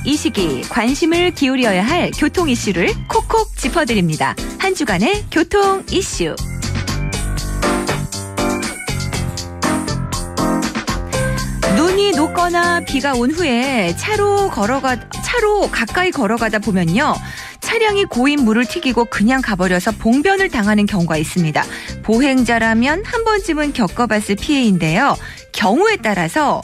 이 시기 관심을 기울여야 할 교통 이슈를 콕콕 짚어드립니다. 한 주간의 교통 이슈. 눈이 녹거나 비가 온 후에 차로 가까이 걸어가다 보면요. 차량이 고인 물을 튀기고 그냥 가버려서 봉변을 당하는 경우가 있습니다. 보행자라면 한 번쯤은 겪어봤을 피해인데요. 경우에 따라서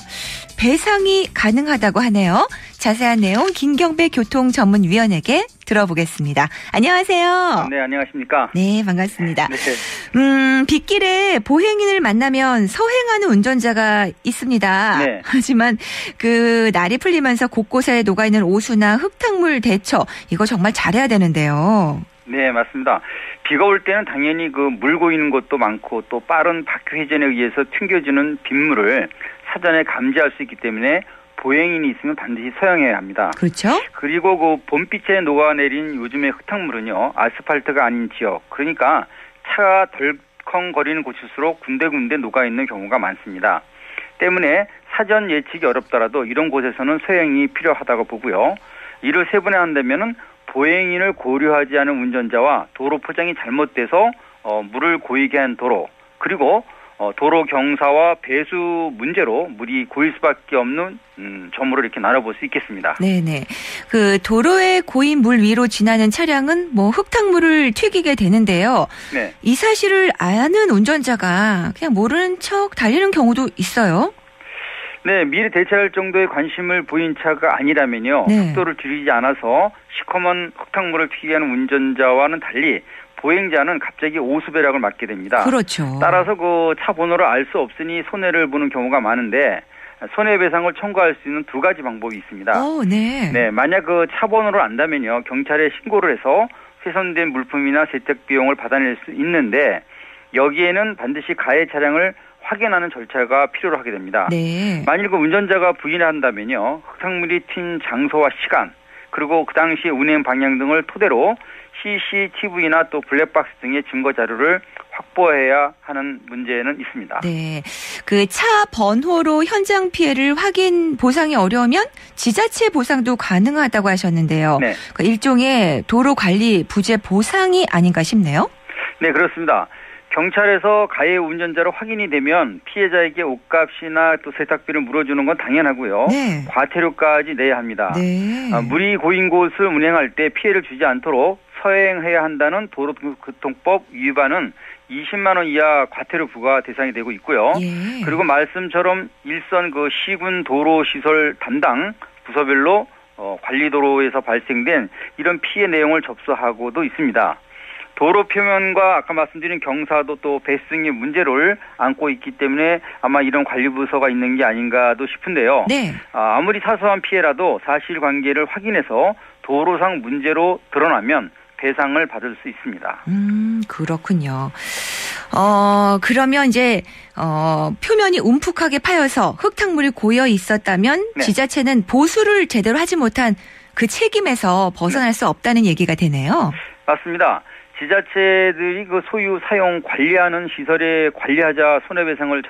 배상이 가능하다고 하네요. 자세한 내용 김경배 교통전문위원에게 들어보겠습니다. 안녕하세요. 네, 안녕하십니까. 네, 반갑습니다. 네. 빗길에 보행인을 만나면 서행하는 운전자가 있습니다. 네. 하지만 그 날이 풀리면서 곳곳에 녹아있는 오수나 흙탕물 대처 이거 정말 잘해야 되는데요. 네, 맞습니다. 비가 올 때는 당연히 그 물 고이는 곳도 많고 또 빠른 바퀴 회전에 의해서 튕겨지는 빗물을 사전에 감지할 수 있기 때문에 보행인이 있으면 반드시 서행해야 합니다. 그렇죠. 그리고 그 봄빛에 녹아내린 요즘의 흙탕물은요, 아스팔트가 아닌 지역, 그러니까 차가 덜컹거리는 곳일수록 군데군데 녹아있는 경우가 많습니다. 때문에 사전 예측이 어렵더라도 이런 곳에서는 서행이 필요하다고 보고요. 이를 세분화한다면은 보행인을 고려하지 않은 운전자와 도로 포장이 잘못돼서 물을 고이게 한 도로, 그리고 도로 경사와 배수 문제로 물이 고일 수밖에 없는 점으로 이렇게 나눠볼 수 있겠습니다. 네네. 그 도로에 고인 물 위로 지나는 차량은 뭐 흙탕물을 튀기게 되는데요. 네. 이 사실을 아는 운전자가 그냥 모르는 척 달리는 경우도 있어요. 네, 미리 대처할 정도의 관심을 보인 차가 아니라면요. 네. 속도를 줄이지 않아서 시커먼 흙탕물을 튀게 하는 운전자와는 달리 보행자는 갑자기 오수배락을 맞게 됩니다. 그렇죠. 따라서 그 차 번호를 알 수 없으니 손해를 보는 경우가 많은데 손해배상을 청구할 수 있는 두 가지 방법이 있습니다. 네. 네, 만약 그 차 번호를 안다면요. 경찰에 신고를 해서 훼손된 물품이나 세탁 비용을 받아낼 수 있는데 여기에는 반드시 가해 차량을 확인하는 절차가 필요로 하게 됩니다. 네. 만일 그 운전자가 부인한다면요. 흙탕물이 튄 장소와 시간, 그리고 그 당시 운행 방향 등을 토대로 CCTV나 또 블랙박스 등의 증거 자료를 확보해야 하는 문제는 있습니다. 네. 그 차 번호로 현장 피해를 보상이 어려우면 지자체 보상도 가능하다고 하셨는데요. 네. 그 일종의 도로 관리 부재 보상이 아닌가 싶네요. 네, 그렇습니다. 경찰에서 가해 운전자로 확인이 되면 피해자에게 옷값이나 또 세탁비를 물어주는 건 당연하고요. 네. 과태료까지 내야 합니다. 네. 물이 고인 곳을 운행할 때 피해를 주지 않도록 서행해야 한다는 도로교통법 위반은 20만 원 이하 과태료 부과 대상이 되고 있고요. 예. 그리고 말씀처럼 일선 그 시군 도로시설 담당 부서별로 관리도로에서 발생된 이런 피해 내용을 접수하고도 있습니다. 도로 표면과 아까 말씀드린 경사도 또 배수등의 문제를 안고 있기 때문에 아마 이런 관리부서가 있는 게 아닌가도 싶은데요. 네. 아무리 사소한 피해라도 사실관계를 확인해서 도로상 문제로 드러나면 배상을 받을 수 있습니다. 그렇군요. 그러면 이제 표면이 움푹하게 파여서 흙탕물이 고여 있었다면 네. 지자체는 보수를 제대로 하지 못한 그 책임에서 벗어날 수 없다는 얘기가 되네요. 맞습니다. 지자체들이 그 소유, 사용, 관리하는 시설에 관리하자 손해배상을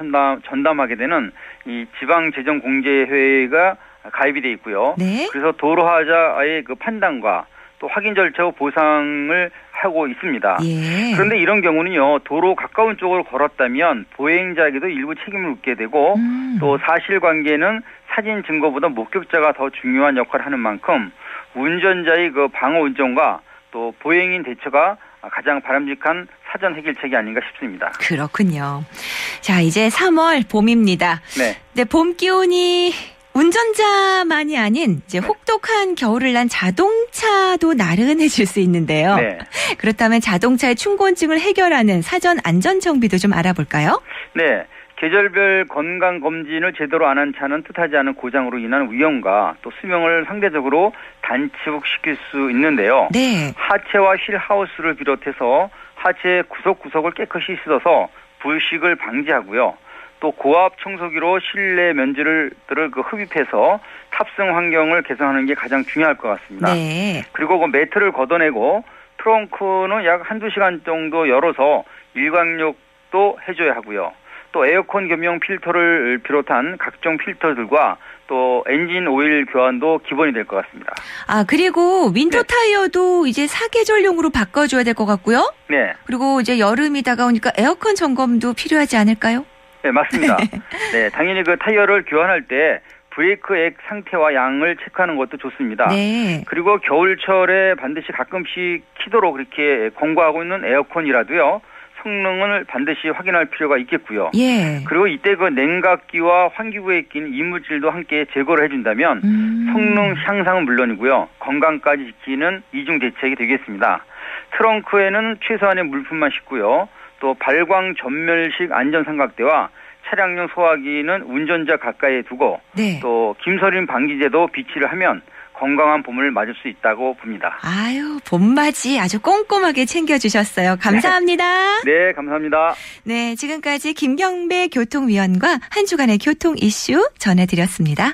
전담하게 되는 이 지방재정공제회가 가입이 돼 있고요. 네. 그래서 도로하자의 그 판단과 또 확인 절차와 보상을 하고 있습니다. 예. 그런데 이런 경우는요, 도로 가까운 쪽으로 걸었다면 보행자에게도 일부 책임을 묻게 되고 또 사실관계는 사진 증거보다 목격자가 더 중요한 역할을 하는 만큼 운전자의 그 방어 운전과 또 보행인 대처가 가장 바람직한 사전 해결책이 아닌가 싶습니다. 그렇군요. 자, 이제 3월 봄입니다. 네. 네, 봄 기온이 운전자만이 아닌 이제 혹독한 겨울을 난 자동차도 나른해질 수 있는데요. 네. 그렇다면 자동차의 충곤증을 해결하는 사전 안전 정비도 좀 알아볼까요? 네. 계절별 건강검진을 제대로 안 한 차는 뜻하지 않은 고장으로 인한 위험과 또 수명을 상대적으로 단축시킬 수 있는데요. 네. 하체와 휠하우스를 비롯해서 하체 구석구석을 깨끗이 씻어서 불식을 방지하고요. 또 고압 청소기로 실내 면지를 흡입해서 탑승 환경을 개선하는 게 가장 중요할 것 같습니다. 네. 그리고 그 매트를 걷어내고 트렁크는 약 한두 시간 정도 열어서 일광욕도 해줘야 하고요. 또 에어컨 겸용 필터를 비롯한 각종 필터들과 또 엔진 오일 교환도 기본이 될 것 같습니다. 그리고 윈터 타이어도 이제 사계절용으로 바꿔줘야 될 것 같고요. 네. 그리고 이제 여름이 다가오니까 에어컨 점검도 필요하지 않을까요? 네, 맞습니다. 네, 당연히 그 타이어를 교환할 때 브레이크액 상태와 양을 체크하는 것도 좋습니다. 네. 그리고 겨울철에 반드시 가끔씩 키도록 이렇게 공고하고 있는 에어컨이라도요. 성능을 반드시 확인할 필요가 있겠고요. 예. 그리고 이때 그 냉각기와 환기구에 낀 이물질도 함께 제거를 해준다면 성능 향상은 물론이고요. 건강까지 지키는 이중 대책이 되겠습니다. 트렁크에는 최소한의 물품만 싣고요. 또 발광 전멸식 안전삼각대와 차량용 소화기는 운전자 가까이에 두고 네. 또 김서림 방지제도 비치를 하면 건강한 봄을 맞을 수 있다고 봅니다. 아유, 봄맞이 아주 꼼꼼하게 챙겨주셨어요. 감사합니다. 네, 감사합니다. 네, 지금까지 김경배 교통위원과 한 주간의 교통 이슈 전해드렸습니다.